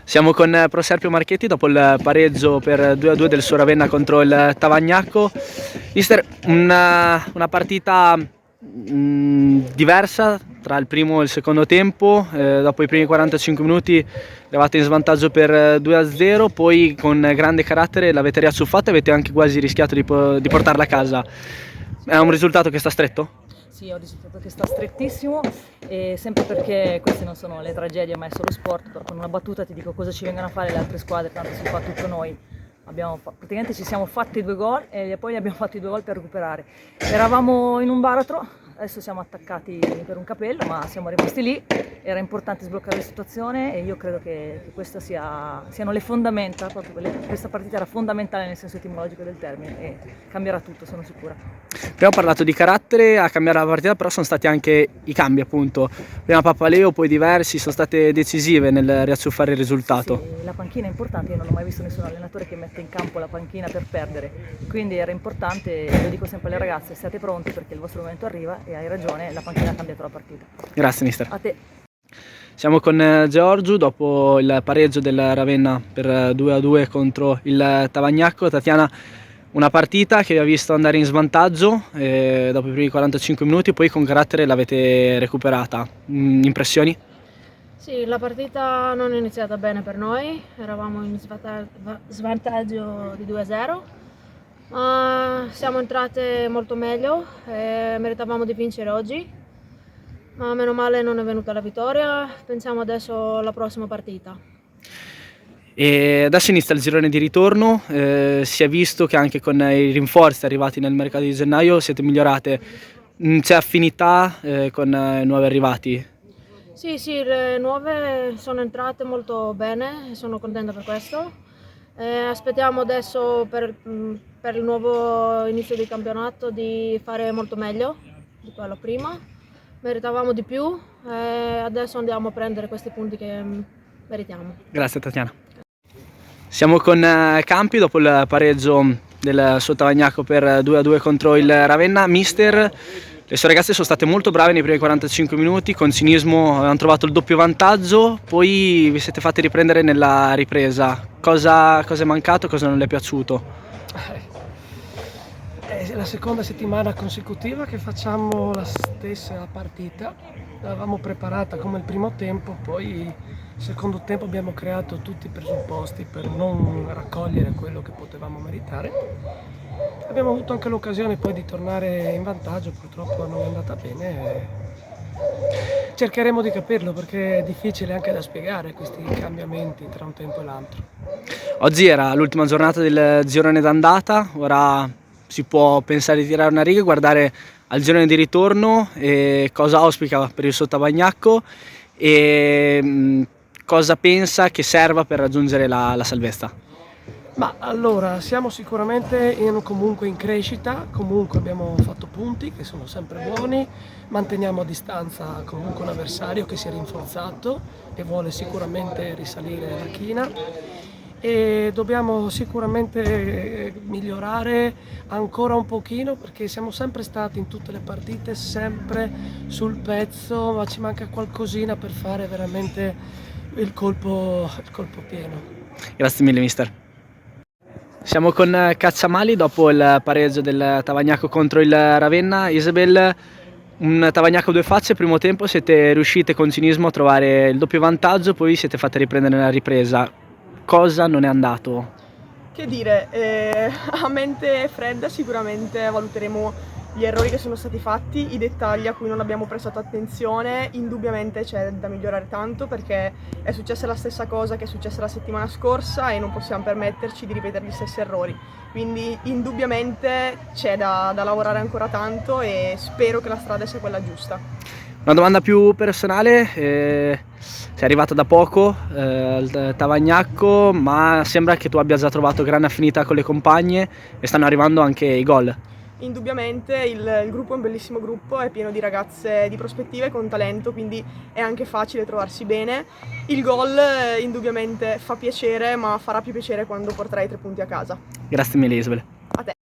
Siamo con Proserpio Marchetti dopo il pareggio per 2-2 del suo Ravenna contro il Tavagnacco. Mister, una partita diversa tra il primo e il secondo tempo. Dopo i primi 45 minuti eravate in svantaggio per 2-0, poi con grande carattere l'avete riazzuffata e avete anche quasi rischiato di portarla a casa. È un risultato che sta stretto? Sì, ho risultato che sta strettissimo, e sempre perché queste non sono le tragedie ma è solo sport. Con una battuta ti dico cosa ci vengono a fare le altre squadre, tanto si fa tutto noi. Praticamente ci siamo fatti 2 gol e poi abbiamo fatto i 2 gol per recuperare. Eravamo in un baratro, adesso siamo attaccati per un capello, ma siamo rimasti lì. Era importante sbloccare la situazione e io credo che queste siano le fondamenta, questa partita era fondamentale nel senso etimologico del termine e cambierà tutto, sono sicura. Abbiamo parlato di carattere a cambiare la partita, però sono stati anche i cambi, appunto. Prima Papaleo, poi diversi, sono state decisive nel riazzuffare il risultato. Sì, la panchina è importante, io non ho mai visto nessun allenatore che mette in campo la panchina per perdere, quindi era importante, io dico sempre alle ragazze, siate pronti perché il vostro momento arriva e hai ragione, la panchina ha cambiato la partita. Grazie mister. A te. Siamo con Giorgio dopo il pareggio del Ravenna per 2-2 contro il Tavagnacco. Tatiana, una partita che vi ha visto andare in svantaggio dopo i primi 45 minuti, poi con carattere l'avete recuperata. Impressioni? Sì, la partita non è iniziata bene per noi, eravamo in svantaggio di 2-0, ma siamo entrate molto meglio e meritavamo di vincere oggi, ma meno male non è venuta la vittoria, pensiamo adesso alla prossima partita. E adesso inizia il girone di ritorno, si è visto che anche con i rinforzi arrivati nel mercato di gennaio siete migliorate. C'è affinità con i nuovi arrivati? Sì, le nuove sono entrate molto bene, sono contenta per questo. Aspettiamo adesso per il nuovo inizio di campionato di fare molto meglio di quello prima. Meritavamo di più e adesso andiamo a prendere questi punti che meritiamo. Grazie Tatiana. Siamo con Campi dopo il pareggio del suo Tavagnacco per 2-2 contro il Ravenna. Mister, le sue ragazze sono state molto brave nei primi 45 minuti, con cinismo avevano trovato il doppio vantaggio, poi vi siete fatti riprendere nella ripresa. Cosa è mancato, cosa non le è piaciuto? È la seconda settimana consecutiva che facciamo la stessa partita, l'avevamo preparata come il primo tempo, poi il secondo tempo abbiamo creato tutti i presupposti per non raccogliere quello che potevamo meritare. Abbiamo avuto anche l'occasione poi di tornare in vantaggio, purtroppo non è andata bene. Cercheremo di capirlo perché è difficile anche da spiegare questi cambiamenti tra un tempo e l'altro. Oggi era l'ultima giornata del girone d'andata, ora si può pensare di tirare una riga e guardare al girone di ritorno e cosa auspica per il suo Tavagnacco e cosa pensa che serva per raggiungere la salvezza. Ma allora, siamo sicuramente comunque in crescita, comunque abbiamo fatto punti che sono sempre buoni, manteniamo a distanza comunque un avversario che si è rinforzato e vuole sicuramente risalire la china e dobbiamo sicuramente migliorare ancora un pochino perché siamo sempre stati in tutte le partite sempre sul pezzo, ma ci manca qualcosina per fare veramente il colpo pieno. Grazie mille mister. Siamo con Cacciamali dopo il pareggio del Tavagnacco contro il Ravenna. Isabel, un Tavagnacco a due facce, primo tempo siete riuscite con cinismo a trovare il doppio vantaggio, poi siete fatte riprendere nella ripresa. Cosa non è andato? Che dire, a mente fredda sicuramente valuteremo gli errori che sono stati fatti, i dettagli a cui non abbiamo prestato attenzione. Indubbiamente c'è da migliorare tanto perché è successa la stessa cosa che è successa la settimana scorsa e non possiamo permetterci di ripetere gli stessi errori. Quindi indubbiamente c'è da lavorare ancora tanto e spero che la strada sia quella giusta. Una domanda più personale, sei arrivata da poco al Tavagnacco, ma sembra che tu abbia già trovato grande affinità con le compagne e stanno arrivando anche i gol. Indubbiamente il gruppo è un bellissimo gruppo, è pieno di ragazze di prospettive con talento, quindi è anche facile trovarsi bene. Il gol indubbiamente fa piacere, ma farà più piacere quando porterai 3 punti a casa. Grazie mille Isabel. A te.